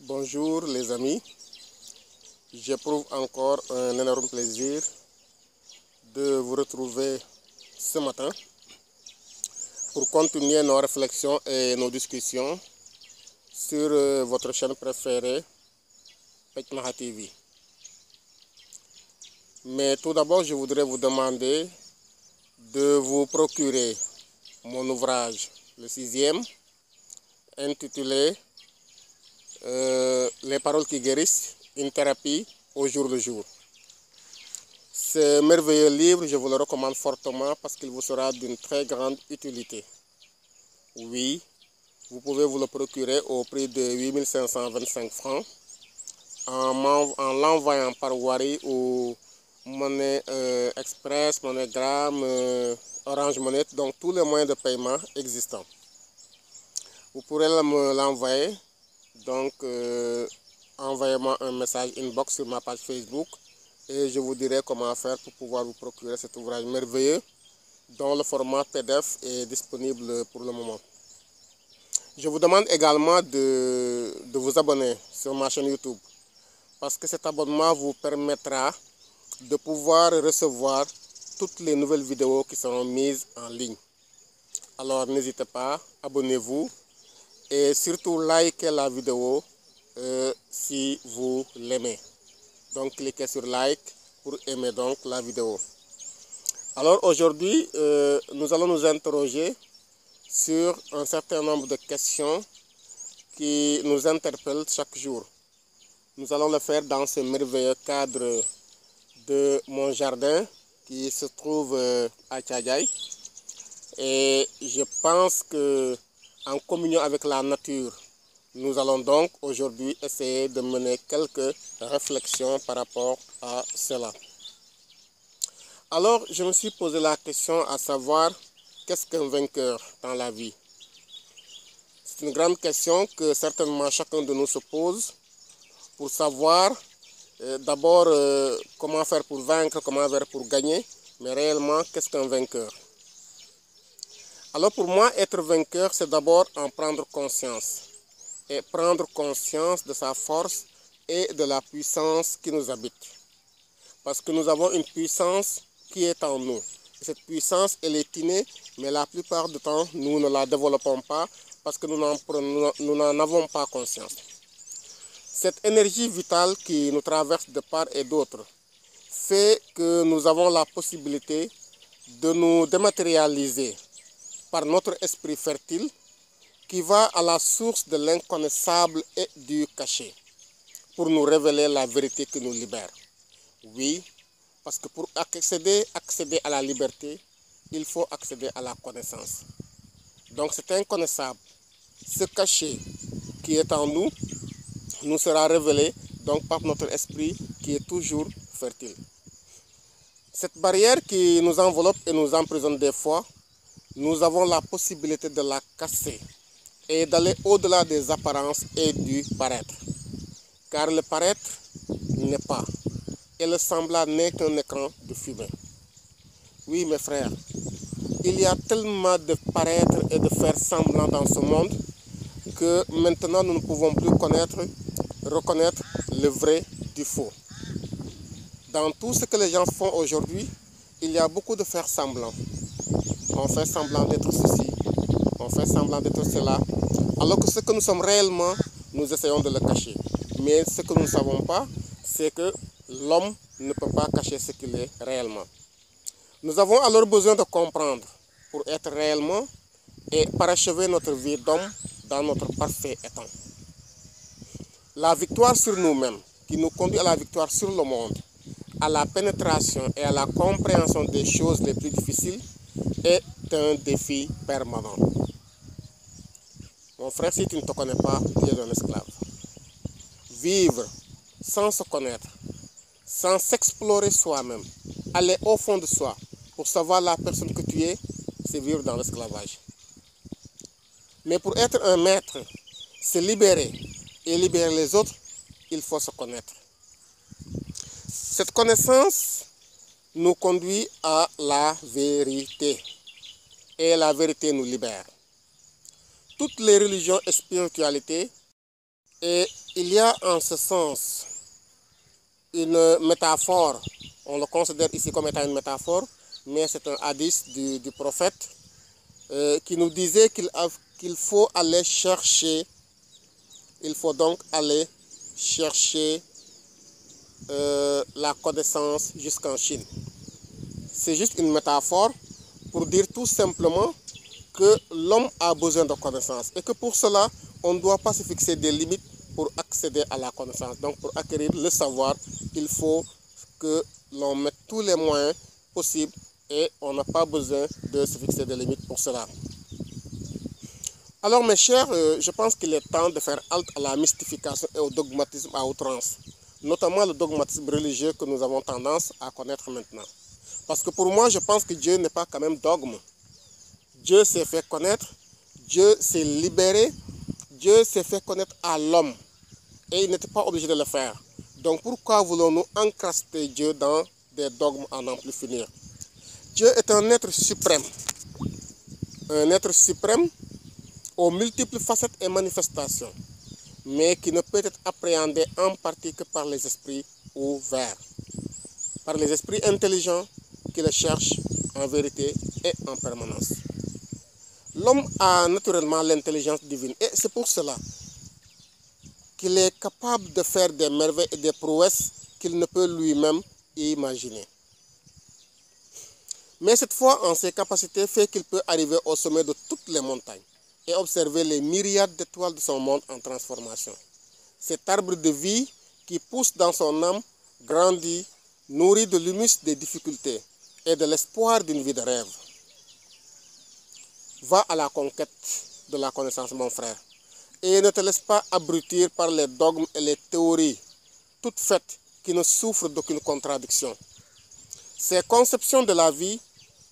Bonjour les amis, j'éprouve encore un énorme plaisir de vous retrouver ce matin pour continuer nos réflexions et nos discussions sur votre chaîne préférée, Pekmaha TV. Mais tout d'abord, je voudrais vous demander de vous procurer mon ouvrage, le 6e, intitulé Les paroles qui guérissent, une thérapie au jour le jour. Ce merveilleux livre, je vous le recommande fortement parce qu'il vous sera d'une très grande utilité. Oui, vous pouvez vous le procurer au prix de 8525 francs en l'envoyant par Wari ou Monnaie Express, MoneyGram, Orange Money, donc tous les moyens de paiement existants. Vous pourrez me l'envoyer, donc envoyez-moi un message inbox sur ma page Facebook et je vous dirai comment faire pour pouvoir vous procurer cet ouvrage merveilleux dont le format PDF est disponible pour le moment. Je vous demande également de vous abonner sur ma chaîne YouTube parce que cet abonnement vous permettra de pouvoir recevoir toutes les nouvelles vidéos qui seront mises en ligne. Alors n'hésitez pas, abonnez-vous et surtout likez la vidéo si vous l'aimez. Donc cliquez sur like pour aimer donc la vidéo. Alors aujourd'hui, nous allons nous interroger sur un certain nombre de questions qui nous interpellent chaque jour. Nous allons le faire dans ce merveilleux cadre de mon jardin qui se trouve à Tchadjaï. Et je pense que en communion avec la nature, nous allons donc aujourd'hui essayer de mener quelques réflexions par rapport à cela. Alors, je me suis posé la question à savoir, qu'est-ce qu'un vainqueur dans la vie? C'est une grande question que certainement chacun de nous se pose pour savoir d'abord comment faire pour vaincre, comment faire pour gagner, mais réellement, qu'est-ce qu'un vainqueur? Alors pour moi, être vainqueur, c'est d'abord en prendre conscience. Et prendre conscience de sa force et de la puissance qui nous habite. Parce que nous avons une puissance qui est en nous. Et cette puissance, elle est innée, mais la plupart du temps, nous ne la développons pas parce que nous n'en avons pas conscience. Cette énergie vitale qui nous traverse de part et d'autre fait que nous avons la possibilité de nous dématérialiser par notre esprit fertile qui va à la source de l'inconnaissable et du caché pour nous révéler la vérité qui nous libère. Oui, parce que pour accéder à la liberté, il faut accéder à la connaissance. Donc c'est inconnaissable. Ce caché qui est en nous nous sera révélé donc par notre esprit qui est toujours fertile. Cette barrière qui nous enveloppe et nous emprisonne des fois, nous avons la possibilité de la casser et d'aller au-delà des apparences et du paraître. Car le paraître n'est pas, et le semblant n'est qu'un écran de fumée. Oui, mes frères, il y a tellement de paraître et de faire semblant dans ce monde que maintenant nous ne pouvons plus reconnaître le vrai du faux. Dans tout ce que les gens font aujourd'hui, il y a beaucoup de faire semblant. On fait semblant d'être ceci, on fait semblant d'être cela, alors que ce que nous sommes réellement, nous essayons de le cacher. Mais ce que nous ne savons pas, c'est que l'homme ne peut pas cacher ce qu'il est réellement. Nous avons alors besoin de comprendre pour être réellement et parachever notre vie d'homme dans notre parfait étant. La victoire sur nous-mêmes, qui nous conduit à la victoire sur le monde, à la pénétration et à la compréhension des choses les plus difficiles, est un défi permanent. Mon frère, si tu ne te connais pas, tu es un esclave. Vivre sans se connaître, sans s'explorer soi-même, aller au fond de soi pour savoir la personne que tu es, c'est vivre dans l'esclavage. Mais pour être un maître, se libérer et libérer les autres, il faut se connaître. Cette connaissance nous conduit à la vérité. Et la vérité nous libère. Toutes les religions et spiritualités et Il y a en ce sens une métaphore, on le considère ici comme étant une métaphore, mais c'est un hadith du prophète qui nous disait qu'il faut aller chercher, il faut donc aller chercher la connaissance jusqu'en Chine. C'est juste une métaphore pour dire tout simplement que l'homme a besoin de connaissances et que pour cela, on ne doit pas se fixer des limites pour accéder à la connaissance. Donc pour acquérir le savoir, il faut que l'on mette tous les moyens possibles et on n'a pas besoin de se fixer des limites pour cela. Alors mes chers, je pense qu'il est temps de faire halte à la mystification et au dogmatisme à outrance, notamment le dogmatisme religieux que nous avons tendance à connaître maintenant. Parce que pour moi, je pense que Dieu n'est pas quand même dogme. Dieu s'est fait connaître, Dieu s'est libéré, Dieu s'est fait connaître à l'homme et il n'était pas obligé de le faire. Donc pourquoi voulons-nous encraster Dieu dans des dogmes à n'en plus finir? Dieu est un être suprême aux multiples facettes et manifestations, mais qui ne peut être appréhendé en partie que par les esprits ouverts, par les esprits intelligents qui le cherchent en vérité et en permanence. L'homme a naturellement l'intelligence divine et c'est pour cela qu'il est capable de faire des merveilles et des prouesses qu'il ne peut lui-même imaginer. Mais cette foi en ses capacités fait qu'il peut arriver au sommet de toutes les montagnes et observer les myriades d'étoiles de son monde en transformation. Cet arbre de vie qui pousse dans son âme grandit, nourri de l'humus des difficultés et de l'espoir d'une vie de rêve. Va à la conquête de la connaissance, mon frère, et ne te laisse pas abrutir par les dogmes et les théories, toutes faites qui ne souffrent d'aucune contradiction. Ces conceptions de la vie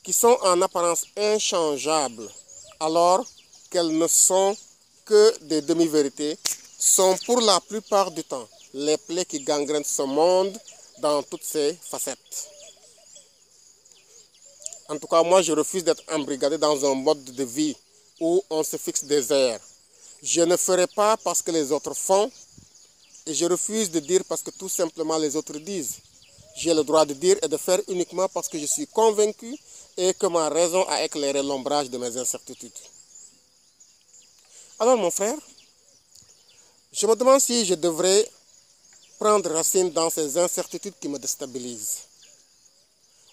qui sont en apparence inchangeables, alors qu'elles ne sont que des demi-vérités, sont pour la plupart du temps les plaies qui gangrènent ce monde dans toutes ses facettes. En tout cas, moi, je refuse d'être embrigadé dans un mode de vie où on se fixe des airs. Je ne ferai pas parce que les autres font et je refuse de dire parce que tout simplement les autres disent. J'ai le droit de dire et de faire uniquement parce que je suis convaincu et que ma raison a éclairé l'ombrage de mes incertitudes. Alors mon frère, je me demande si je devrais prendre racine dans ces incertitudes qui me déstabilisent.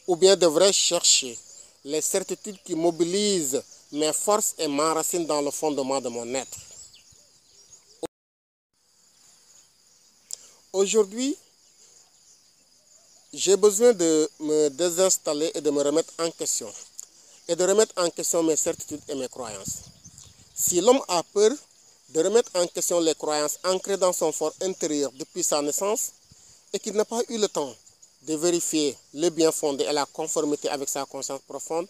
Ou bien devrais-je chercher les certitudes qui mobilisent mes forces et m'enracinent dans le fondement de mon être. Aujourd'hui, j'ai besoin de me désinstaller et de me remettre en question. Et de remettre en question mes certitudes et mes croyances. Si l'homme a peur de remettre en question les croyances ancrées dans son fort intérieur depuis sa naissance et qu'il n'a pas eu le temps de vérifier le bien fondé et la conformité avec sa conscience profonde,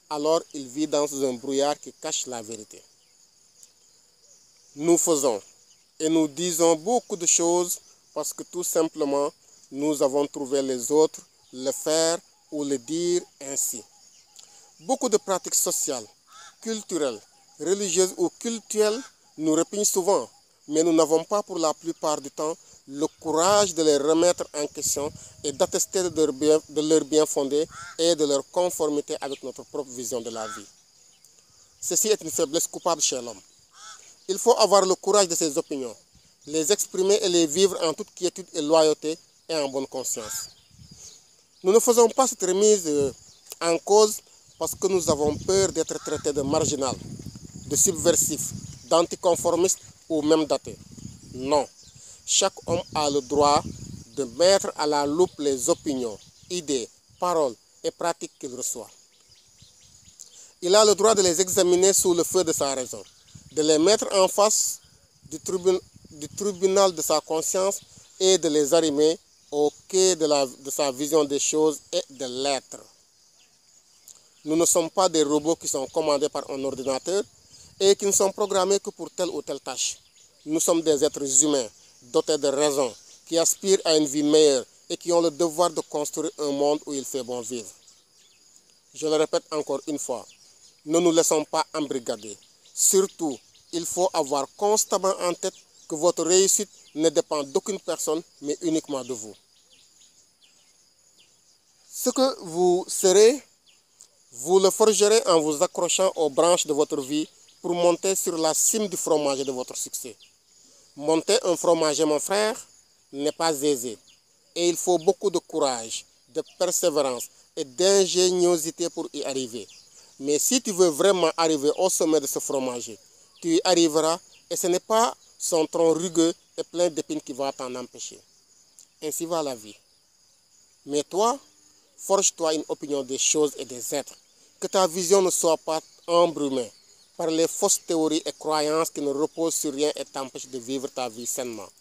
alors il vit dans un brouillard qui cache la vérité. Nous faisons et nous disons beaucoup de choses parce que tout simplement nous avons trouvé les autres le faire ou le dire ainsi. Beaucoup de pratiques sociales, culturelles, religieuses ou cultuelles nous repignent souvent, mais nous n'avons pas pour la plupart du temps le courage de les remettre en question et d'attester de leur bien fondé et de leur conformité avec notre propre vision de la vie. Ceci est une faiblesse coupable chez l'homme. Il faut avoir le courage de ses opinions, les exprimer et les vivre en toute quiétude et loyauté et en bonne conscience. Nous ne faisons pas cette remise en cause parce que nous avons peur d'être traités de marginal, de subversif, d'anticonformiste ou même d'athée. Non. Chaque homme a le droit de mettre à la loupe les opinions, idées, paroles et pratiques qu'il reçoit. Il a le droit de les examiner sous le feu de sa raison, de les mettre en face du tribunal de sa conscience et de les arrimer au quai de sa vision des choses et de l'être. Nous ne sommes pas des robots qui sont commandés par un ordinateur et qui ne sont programmés que pour telle ou telle tâche. Nous sommes des êtres humains dotés de raison, qui aspirent à une vie meilleure et qui ont le devoir de construire un monde où il fait bon vivre. Je le répète encore une fois, ne nous laissons pas embrigader. Surtout, il faut avoir constamment en tête que votre réussite ne dépend d'aucune personne, mais uniquement de vous. Ce que vous serez, vous le forgerez en vous accrochant aux branches de votre vie pour monter sur la cime du fromager de votre succès. Monter un fromager, mon frère, n'est pas aisé. Et il faut beaucoup de courage, de persévérance et d'ingéniosité pour y arriver. Mais si tu veux vraiment arriver au sommet de ce fromager, tu y arriveras et ce n'est pas son tronc rugueux et plein d'épines qui va t'en empêcher. Ainsi va la vie. Mais toi, forge-toi une opinion des choses et des êtres. Que ta vision ne soit pas embrumée par les fausses théories et croyances qui ne reposent sur rien et t'empêchent de vivre ta vie sainement.